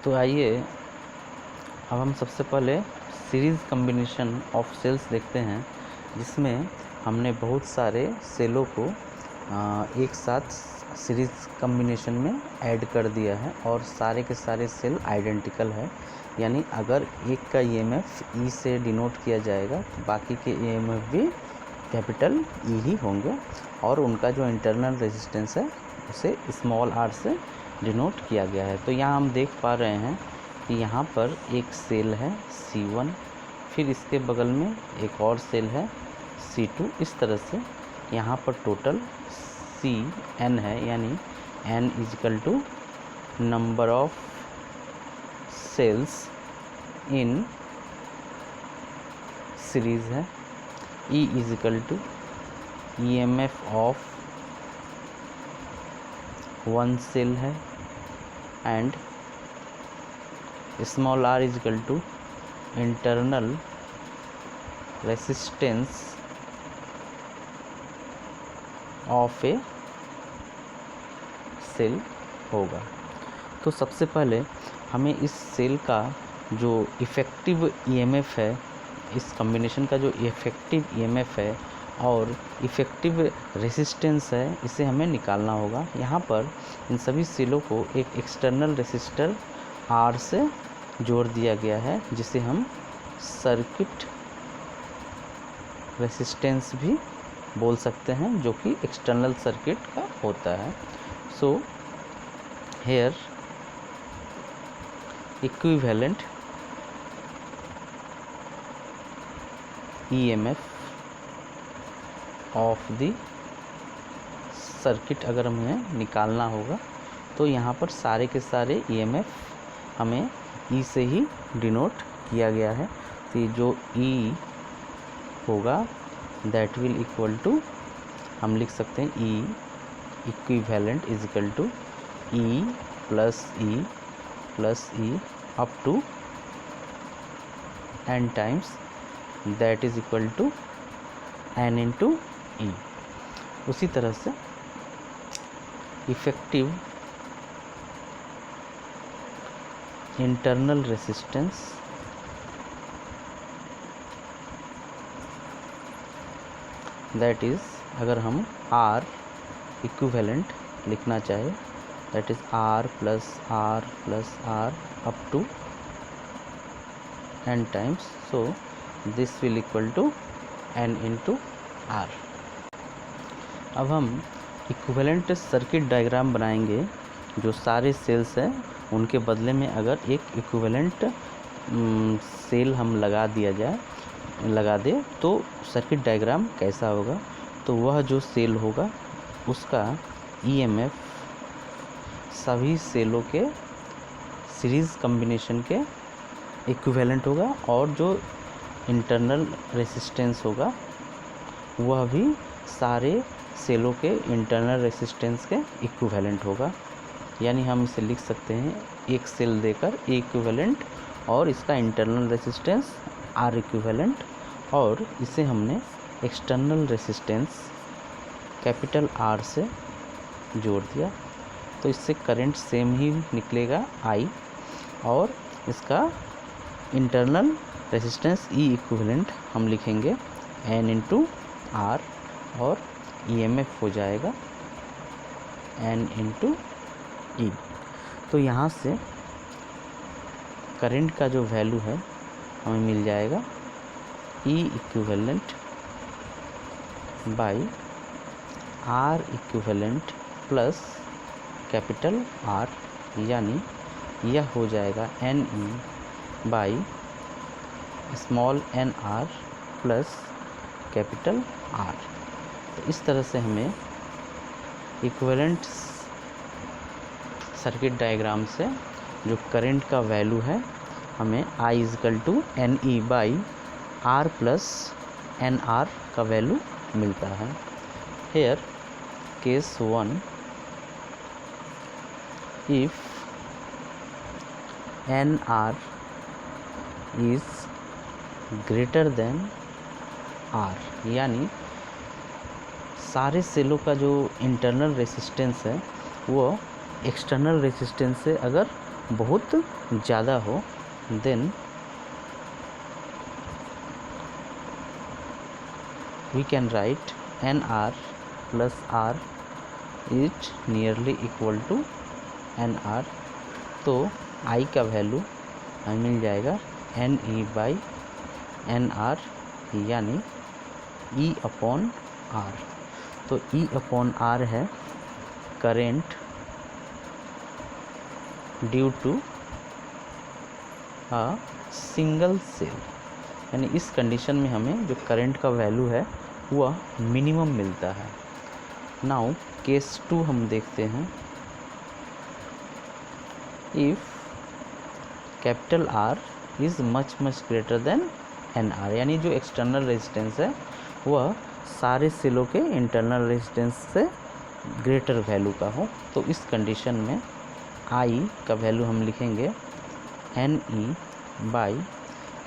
तो आइए अब हम सबसे पहले सीरीज़ कम्बिनेशन ऑफ सेल्स देखते हैं, जिसमें हमने बहुत सारे सेलों को एक साथ सीरीज़ कम्बिनेशन में ऐड कर दिया है और सारे के सारे सेल आइडेंटिकल है। यानी अगर एक का ईएमएफ ई से डिनोट किया जाएगा तो बाकी के ईएमएफ भी कैपिटल ई ही होंगे और उनका जो इंटरनल रेजिस्टेंस है उसे स्मॉल आर से डिनोट किया गया है। तो यहाँ हम देख पा रहे हैं कि यहाँ पर एक सेल है C1, फिर इसके बगल में एक और सेल है C2। इस तरह से यहाँ पर टोटल CN है, यानी N equal to number of cells in series है। E equal to EMF of one cell है and small r is equal to internal resistance of a cell होगा। तो सबसे पहले हमें इस सेल का जो इफ़ेक्टिव ईएमएफ है, इस कॉम्बिनेशन का जो इफ़ेक्टिव ईएमएफ है और इफ़ेक्टिव रेसिस्टेंस है, इसे हमें निकालना होगा। यहाँ पर इन सभी सेलों को एक एक्सटर्नल रेसिस्टर R से जोड़ दिया गया है, जिसे हम सर्किट रेसिस्टेंस भी बोल सकते हैं, जो कि एक्सटर्नल सर्किट का होता है। So here equivalent EMF of the circuit अगर हमें निकालना होगा तो यहाँ पर सारे के सारे ईएमएफ हमें ई से ही डिनोट किया गया है। तो जो ई होगा दैट विल इक्वल टू, हम लिख सकते हैं E equivalent is equal to E plus E up to N times, that is equal to N into E. उसी तरह से effective internal resistance that is, अगर हम R इक्विवेलेंट लिखना चाहे, that is R plus R up to n times, so this will equal to n into R। अब हम equivalent circuit diagram बनाएंगे। जो सारे सेल्स हैं उनके बदले में अगर एक इक्विवेलेंट सेल हम लगा दे तो सर्किट डायग्राम कैसा होगा। तो वह जो सेल होगा उसका ईएमएफ सभी सेलों के सीरीज़ कॉम्बिनेशन के इक्विवेलेंट होगा और जो इंटरनल रेसिस्टेंस होगा वह भी सारे सेलों के इंटरनल रेसिस्टेंस के इक्विवेलेंट होगा। यानी हम इसे लिख सकते हैं एक सेल देकर ए इक्विवेलेंट और इसका इंटरनल रेसिस्टेंस आर इक्विवेलेंट, और इसे हमने एक्सटर्नल रेसिस्टेंस कैपिटल आर से जोड़ दिया। तो इससे करंट सेम ही निकलेगा आई, और इसका इंटरनल रेसिस्टेंस ई इक्विवेलेंट हम लिखेंगे एन इंटू आर, और ईएमएफ हो जाएगा एन इंटू ई। तो यहाँ से करंट का जो वैल्यू है हमें मिल जाएगा E equivalent by R equivalent plus capital R, यानी यह हो जाएगा N E by small N R plus capital R. तो इस तरह से हमें इक्विवेलेंट सर्किट डायग्राम से जो करंट का वैल्यू है हमें I equal to N E by R plus N R का वैल्यू मिलता है। Here case 1, if N R is greater than R, यानी सारे सेलों का जो इंटरनल रेसिस्टेंस है वो एक्सटर्नल रेसिस्टेंस से अगर बहुत ज़्यादा हो, then we can write NR plus R is nearly equal to NR। तो I का वैल्यू हमें मिल जाएगा NE बाई NR यानी E अपॉन R। तो E अपॉन R है current due to a single cell, यानी इस कंडीशन में हमें जो करंट का वैल्यू है वह मिनिमम मिलता है। नाउ केस 2 हम देखते हैं। If capital R is much greater than NR, यानी जो एक्सटर्नल रेजिस्टेंस है वह सारे सेलों के इंटरनल रेजिस्टेंस से ग्रेटर वैल्यू का हो, तो इस कंडीशन में I का वैल्यू हम लिखेंगे NE बाई,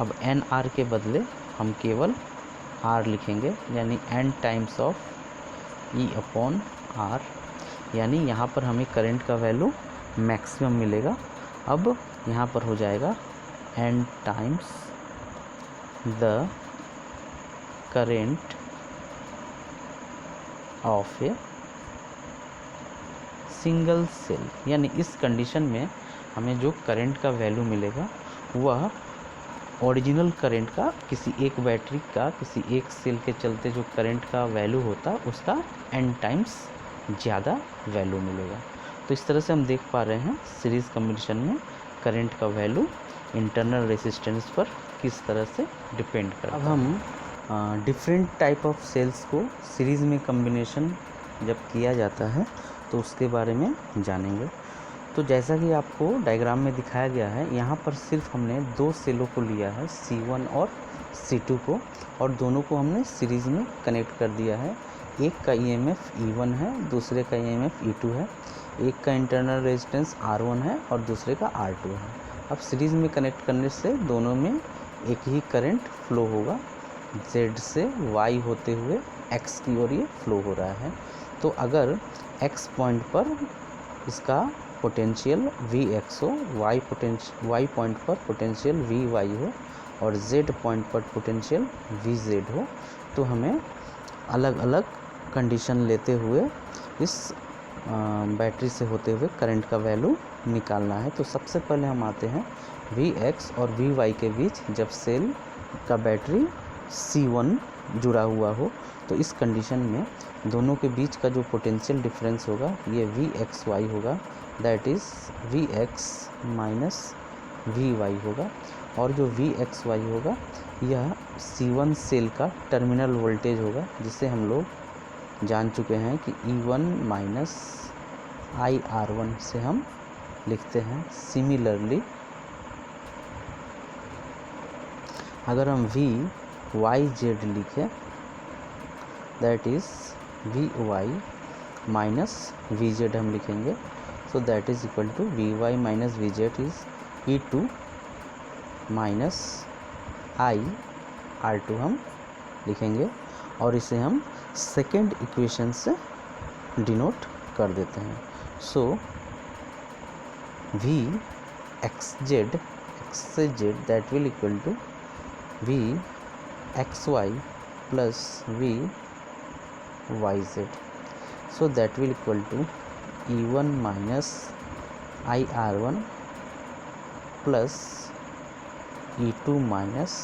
अब NR के बदले हम केवल R लिखेंगे, यानी N times of E upon R, यानी यहाँ पर हमें करंट का वैल्यू मैक्सिमम मिलेगा। अब यहाँ पर हो जाएगा N times the current of a single cell, यानी इस कंडीशन में हमें जो करंट का वैल्यू मिलेगा वह ओरिजिनल करंट का, किसी एक बैटरी का किसी एक सेल के चलते जो करंट का वैल्यू होता उसका n टाइम्स ज़्यादा वैल्यू मिलेगा। तो इस तरह से हम देख पा रहे हैं सीरीज़ कॉम्बिनेशन में करंट का वैल्यू इंटरनल रेजिस्टेंस पर किस तरह से डिपेंड करता है। अब हम डिफरेंट टाइप ऑफ सेल्स को सीरीज़ में कॉम्बिनेशन जब किया जाता है तो उसके बारे में जानेंगे। तो जैसा कि आपको डायग्राम में दिखाया गया है, यहाँ पर सिर्फ हमने 2 सेलों को लिया है, C1 और C2 को, और दोनों को हमने सीरीज़ में कनेक्ट कर दिया है। एक का EMF E1 है, दूसरे का EMF E2 है, एक का इंटरनल रेजिस्टेंस R1 है और दूसरे का R2 है। अब सीरीज़ में कनेक्ट करने से दोनों में एक ही करंट फ्लो होगा, Z से Y होते हुए X की ओर ये फ्लो हो रहा है। तो अगर X पॉइंट पर इसका पोटेंशियल Vx हो, y पॉइंट पर पोटेंशियल Vy हो और Z पॉइंट पर पोटेंशियल Vz हो, तो हमें अलग अलग कंडीशन लेते हुए इस बैटरी से होते हुए करंट का वैल्यू निकालना है। तो सबसे पहले हम आते हैं Vx और Vy के बीच, जब सेल का बैटरी C1 जुड़ा हुआ हो तो इस कंडीशन में दोनों के बीच का जो पोटेंशियल डिफरेंस होगा ये Vxy होगा, that is Vx minus Vy होगा, और जो Vxy होगा यह C1 सेल का टर्मिनल वोल्टेज होगा, जिसे हम लोग जान चुके हैं कि E1 माइनस IR1 से हम लिखते हैं। सिमिलरली अगर हम VYZ लिखें, that is Vy minus Vz हम लिखेंगे, so that is equal to Vy minus Vz is E2 minus IR2 हम लिखेंगे, और इसे हम सेकेंड इक्वेशन से डिनोट कर देते हैं। So Vxz that will equal to Vxy plus Vyz, so that will equal to E1 minus IR1 plus E2 minus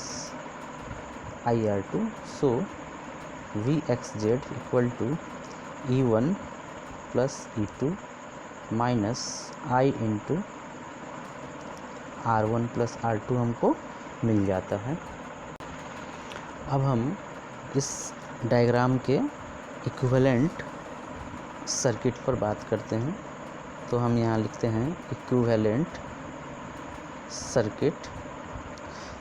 IR2, so Vxz equal to E1 plus E2 minus I into R1 plus R2 हमको मिल जाता है। अब हम इस diagram के equivalent circuit पर बात करते हैं। तो हम यहाँ लिखते हैं इक्विवेलेंट सर्किट।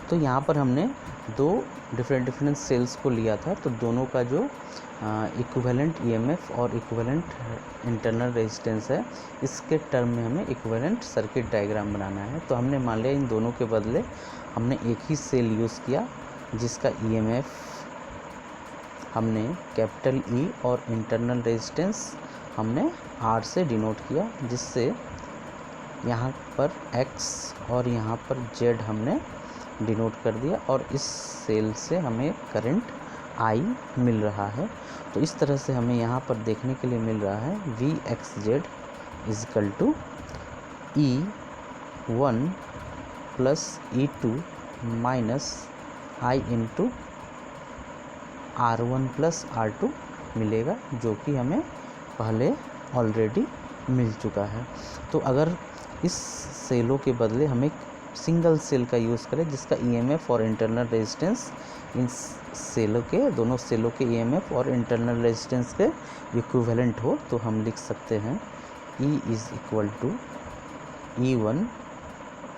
तो यहाँ पर हमने दो डिफरेंट सेल्स को लिया था, तो दोनों का जो इक्विवेलेंट ईएमएफ और इक्विवेलेंट इंटरनल रेजिस्टेंस है, इसके टर्म में हमें इक्विवेलेंट सर्किट डायग्राम बनाना है। तो हमने मान लिया इन दोनों के बदले हमने एक ही सेल यूज़ किया, जिसका ईएमएफ हमने कैपिटल ई और इंटरनल रेजिस्टेंस हमने आर से डिनोट किया, जिससे यहाँ पर x और यहाँ पर z हमने डिनोट कर दिया और इस सेल से हमें करंट I मिल रहा है। तो इस तरह से हमें यहाँ पर देखने के लिए मिल रहा है VXZ equal to E1 plus E2 minus I into R1 plus R2 मिलेगा, जो कि हमें पहले ऑलरेडी मिल चुका है। तो अगर इस सेलों के बदले हम एक सिंगल सेल का यूज़ करें जिसका EMF और इंटरनल रेजिस्टेंस इन सेलों के दोनों सेलों के EMF और इंटरनल रेजिस्टेंस के इक्विवेलेंट हो, तो हम लिख सकते हैं E is equal to E1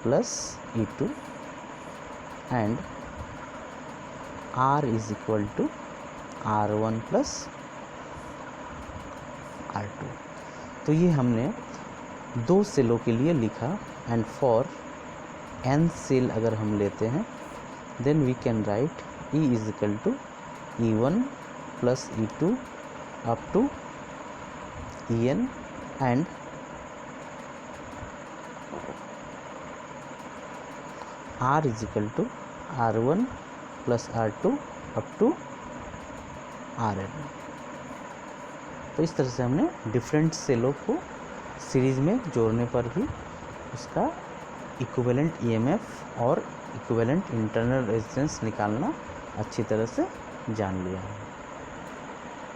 plus E2 and R is equal to R1 plus R2। तो ये हमने दो सेलों के लिए लिखा। एंड फॉर n सेल अगर हम लेते हैं then we can write E is equal to E1 plus E2 up to En and R is equal to R1 plus R2 up to Rn। तो इस तरह से हमने डिफरेंट सेलों को सीरीज़ में जोड़ने पर ही उसका इक्विवेलेंट EMF और इक्विवेलेंट इंटरनल रेजिस्टेंस निकालना अच्छी तरह से जान लिया है।